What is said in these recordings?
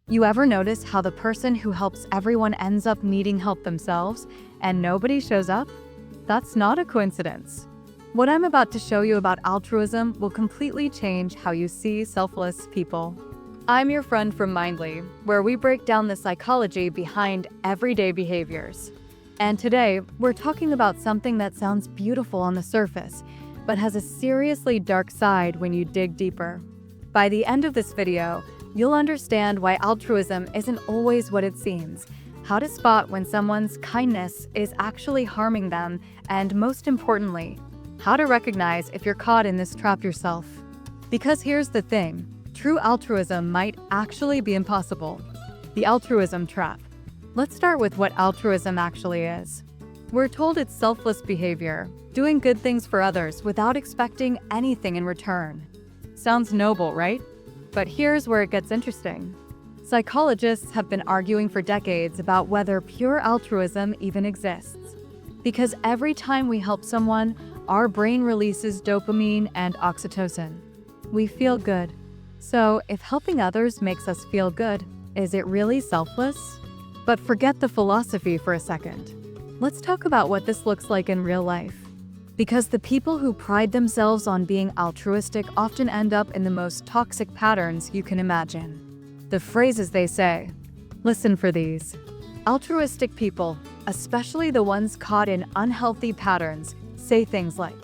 You ever notice how the person who helps everyone ends up needing help themselves and nobody shows up? That's not a coincidence. What I'm about to show you about altruism will completely change how you see selfless people. I'm your friend from Mindly, where we break down the psychology behind everyday behaviors. And today, we're talking about something that sounds beautiful on the surface, but has a seriously dark side when you dig deeper. By the end of this video, you'll understand why altruism isn't always what it seems, how to spot when someone's kindness is actually harming them, and most importantly, how to recognize if you're caught in this trap yourself. Because here's the thing, true altruism might actually be impossible. The altruism trap. Let's start with what altruism actually is. We're told it's selfless behavior, doing good things for others without expecting anything in return. Sounds noble, right? But here's where it gets interesting. Psychologists have been arguing for decades about whether pure altruism even exists. Because every time we help someone, our brain releases dopamine and oxytocin. We feel good. So, if helping others makes us feel good, is it really selfless? But forget the philosophy for a second. Let's talk about what this looks like in real life. Because the people who pride themselves on being altruistic often end up in the most toxic patterns you can imagine. The phrases they say. Listen for these. Altruistic people, especially the ones caught in unhealthy patterns, say things like,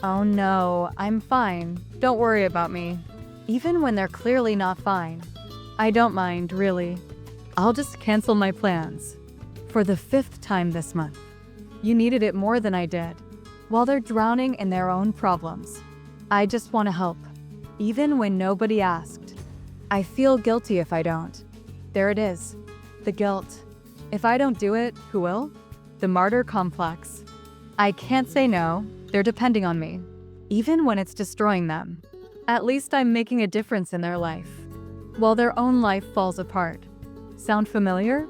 "Oh no, I'm fine. Don't worry about me." Even when they're clearly not fine. "I don't mind, really. I'll just cancel my plans." For the 5th time this month. "You needed it more than I did." While they're drowning in their own problems. "I just want to help, even when nobody asked. I feel guilty if I don't." There it is. The guilt. If I don't do it, who will? The martyr complex. I can't say no, they're depending on me, even when it's destroying them. At least I'm making a difference in their life, while their own life falls apart. Sound familiar?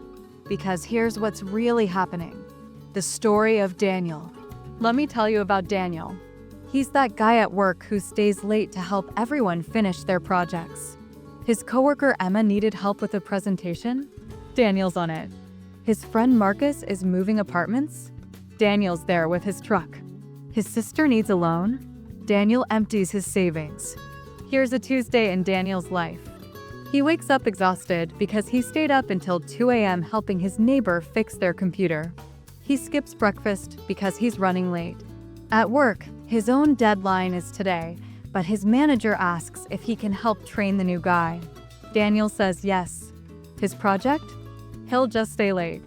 Because here's what's really happening. The story of Daniel. Let me tell you about Daniel. He's that guy at work who stays late to help everyone finish their projects. His coworker Emma needed help with a presentation. Daniel's on it. His friend Marcus is moving apartments. Daniel's there with his truck. His sister needs a loan. Daniel empties his savings. Here's a Tuesday in Daniel's life. He wakes up exhausted because he stayed up until 2 a.m. helping his neighbor fix their computer. He skips breakfast because he's running late. At work, his own deadline is today, but his manager asks if he can help train the new guy. Daniel says yes. His project? He'll just stay late.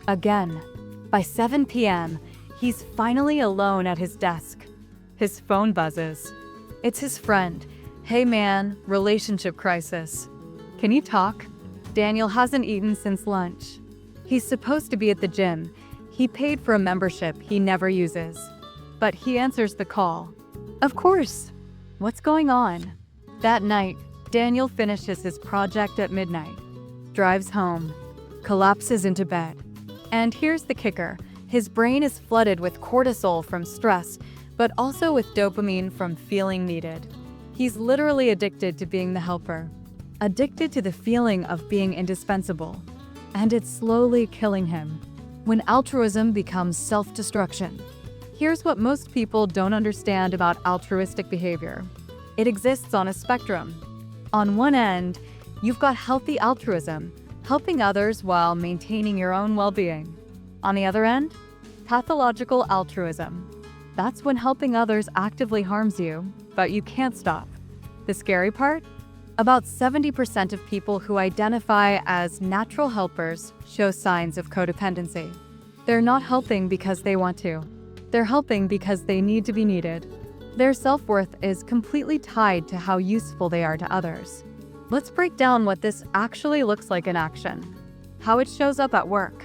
Again. By 7 p.m., he's finally alone at his desk. His phone buzzes. It's his friend. "Hey man, relationship crisis. Can you talk?" Daniel hasn't eaten since lunch. He's supposed to be at the gym. He paid for a membership he never uses. But he answers the call. Of course. What's going on? That night, Daniel finishes his project at midnight. Drives home. Collapses into bed. And here's the kicker. His brain is flooded with cortisol from stress, but also with dopamine from feeling needed. He's literally addicted to being the helper. Addicted to the feeling of being indispensable. And it's slowly killing him. When altruism becomes self-destruction. Here's what most people don't understand about altruistic behavior. It exists on a spectrum. On one end, you've got healthy altruism, helping others while maintaining your own well-being. On the other end, pathological altruism. That's when helping others actively harms you, but you can't stop. The scary part? About 70% of people who identify as natural helpers show signs of codependency. They're not helping because they want to. They're helping because they need to be needed. Their self-worth is completely tied to how useful they are to others. Let's break down what this actually looks like in action. How it shows up at work.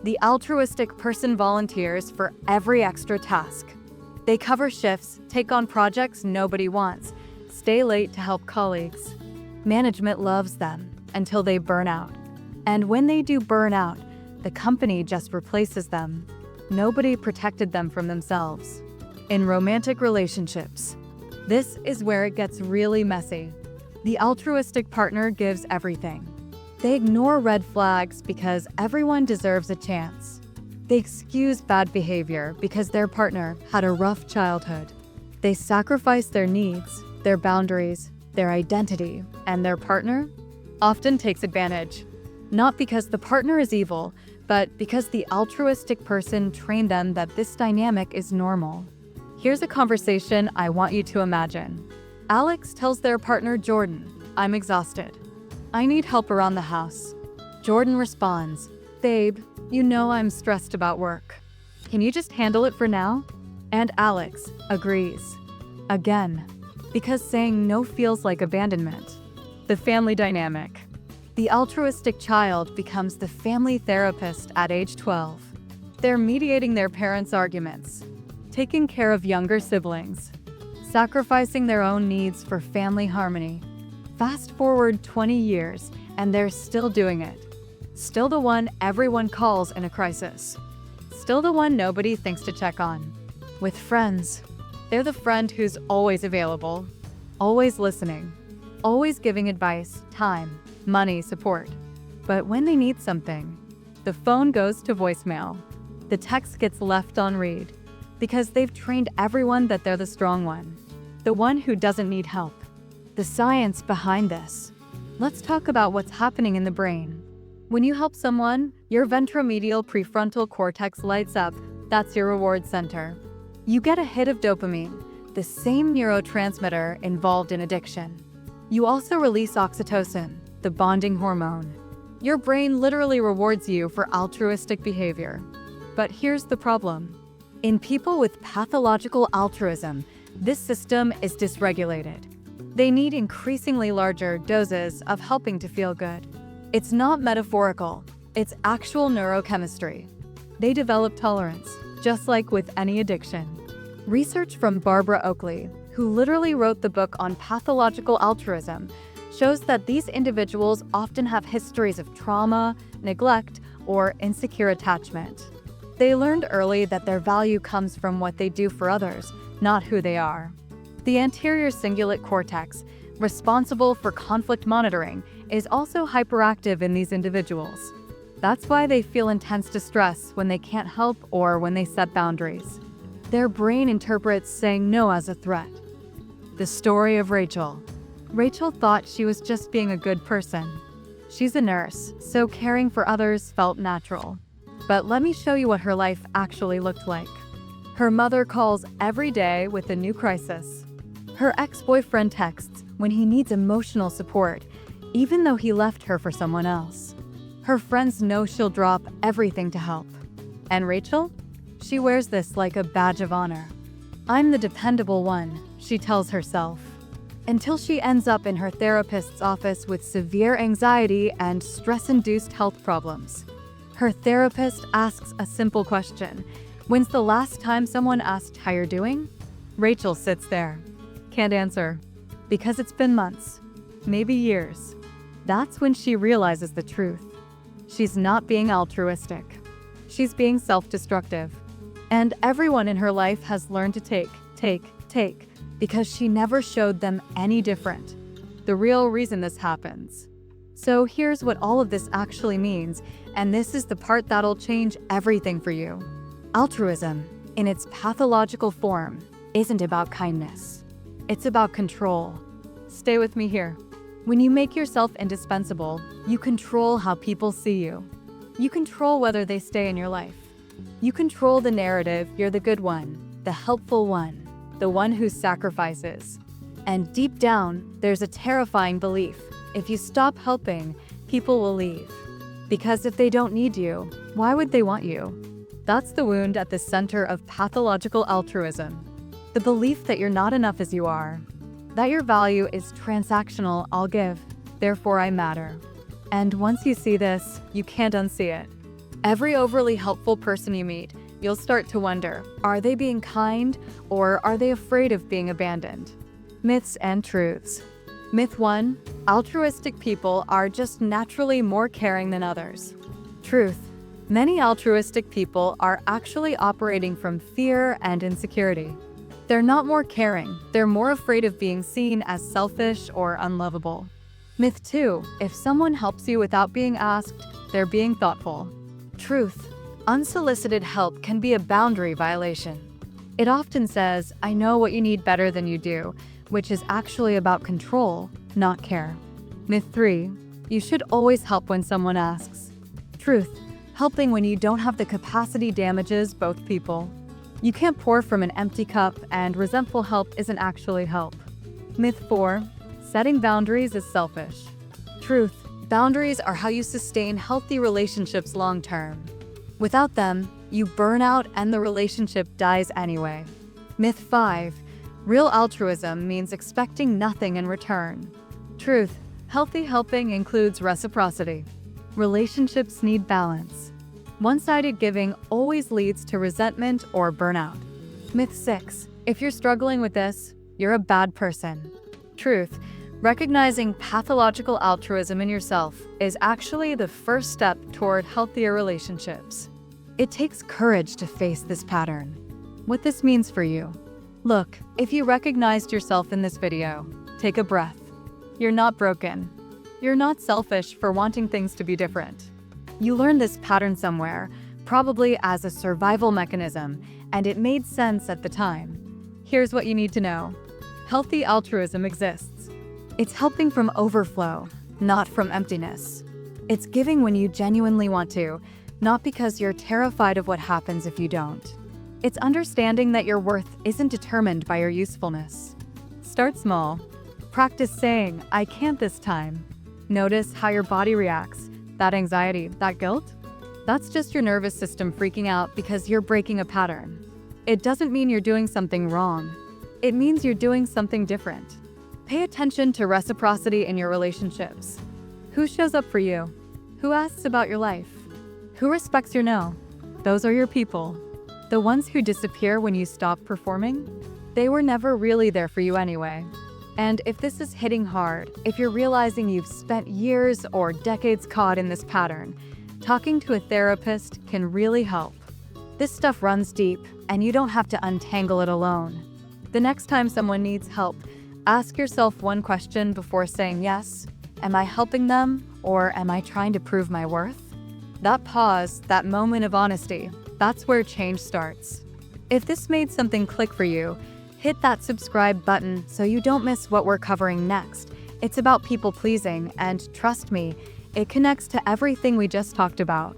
The altruistic person volunteers for every extra task. They cover shifts, take on projects nobody wants, stay late to help colleagues. Management loves them until they burn out. And when they do burn out, the company just replaces them. Nobody protected them from themselves. In romantic relationships, this is where it gets really messy. The altruistic partner gives everything. They ignore red flags because everyone deserves a chance. They excuse bad behavior because their partner had a rough childhood. They sacrifice their needs, their boundaries, their identity, and their partner often takes advantage. Not because the partner is evil, but because the altruistic person trained them that this dynamic is normal. Here's a conversation I want you to imagine. Alex tells their partner Jordan, "I'm exhausted. I need help around the house." Jordan responds, "Babe, you know I'm stressed about work. Can you just handle it for now?" And Alex agrees. Again, because saying no feels like abandonment. The family dynamic. The altruistic child becomes the family therapist at age 12. They're mediating their parents' arguments, taking care of younger siblings, sacrificing their own needs for family harmony. Fast forward 20 years, and they're still doing it. Still the one everyone calls in a crisis. Still the one nobody thinks to check on. With friends, they're the friend who's always available, always listening, always giving advice, time, money, support. But when they need something, the phone goes to voicemail. The text gets left on read because they've trained everyone that they're the strong one, the one who doesn't need help. The science behind this. Let's talk about what's happening in the brain. When you help someone, your ventromedial prefrontal cortex lights up. That's your reward center. You get a hit of dopamine, the same neurotransmitter involved in addiction. You also release oxytocin, the bonding hormone. Your brain literally rewards you for altruistic behavior. But here's the problem. In people with pathological altruism, this system is dysregulated. They need increasingly larger doses of helping to feel good. It's not metaphorical, it's actual neurochemistry. They develop tolerance, just like with any addiction. Research from Barbara Oakley, who literally wrote the book on pathological altruism, shows that these individuals often have histories of trauma, neglect, or insecure attachment. They learned early that their value comes from what they do for others, not who they are. The anterior cingulate cortex, responsible for conflict monitoring, is also hyperactive in these individuals. That's why they feel intense distress when they can't help or when they set boundaries. Their brain interprets saying no as a threat. The story of Rachel. Rachel thought she was just being a good person. She's a nurse, so caring for others felt natural. But let me show you what her life actually looked like. Her mother calls every day with a new crisis. Her ex-boyfriend texts when he needs emotional support, even though he left her for someone else. Her friends know she'll drop everything to help. And Rachel? She wears this like a badge of honor. "I'm the dependable one," she tells herself. Until she ends up in her therapist's office with severe anxiety and stress-induced health problems. Her therapist asks a simple question. "When's the last time someone asked how you're doing?" Rachel sits there. Can't answer. Because it's been months, maybe years. That's when she realizes the truth. She's not being altruistic. She's being self-destructive. And everyone in her life has learned to take, because she never showed them any different. The real reason this happens. So here's what all of this actually means, and this is the part that'll change everything for you. Altruism, in its pathological form, isn't about kindness. It's about control. Stay with me here. When you make yourself indispensable, you control how people see you. You control whether they stay in your life. You control the narrative you're the good one, the helpful one, the one who sacrifices. And deep down, there's a terrifying belief. If you stop helping, people will leave. Because if they don't need you, why would they want you? That's the wound at the center of pathological altruism. The belief that you're not enough as you are. That your value is transactional, I'll give, therefore I matter. And once you see this, you can't unsee it. Every overly helpful person you meet, you'll start to wonder, are they being kind or are they afraid of being abandoned? Myths and truths. Myth 1, altruistic people are just naturally more caring than others. Truth, many altruistic people are actually operating from fear and insecurity. They're not more caring, they're more afraid of being seen as selfish or unlovable. Myth 2. If someone helps you without being asked, they're being thoughtful. Truth. Unsolicited help can be a boundary violation. It often says, I know what you need better than you do, which is actually about control, not care. Myth 3. You should always help when someone asks. Truth. Helping when you don't have the capacity damages both people. You can't pour from an empty cup, and resentful help isn't actually help. Myth 4. Setting boundaries is selfish. Truth. Boundaries are how you sustain healthy relationships long term. Without them, you burn out and the relationship dies anyway. Myth 5. Real altruism means expecting nothing in return. Truth. Healthy helping includes reciprocity. Relationships need balance. One-sided giving always leads to resentment or burnout. Myth 6. If you're struggling with this, you're a bad person. Truth. Recognizing pathological altruism in yourself is actually the first step toward healthier relationships. It takes courage to face this pattern. What this means for you. Look, if you recognized yourself in this video, take a breath. You're not broken. You're not selfish for wanting things to be different. You learned this pattern somewhere, probably as a survival mechanism, and it made sense at the time. Here's what you need to know. Healthy altruism exists. It's helping from overflow, not from emptiness. It's giving when you genuinely want to, not because you're terrified of what happens if you don't. It's understanding that your worth isn't determined by your usefulness. Start small. Practice saying, I can't this time. Notice how your body reacts. That anxiety, that guilt? That's just your nervous system freaking out because you're breaking a pattern. It doesn't mean you're doing something wrong. It means you're doing something different. Pay attention to reciprocity in your relationships. Who shows up for you? Who asks about your life? Who respects your no? Those are your people. The ones who disappear when you stop performing? They were never really there for you anyway. And if this is hitting hard, if you're realizing you've spent years or decades caught in this pattern, talking to a therapist can really help. This stuff runs deep, and you don't have to untangle it alone. The next time someone needs help, ask yourself one question before saying yes. Am I helping them, or am I trying to prove my worth? That pause, that moment of honesty, that's where change starts. If this made something click for you, hit that subscribe button so you don't miss what we're covering next. It's about people pleasing, and trust me, it connects to everything we just talked about.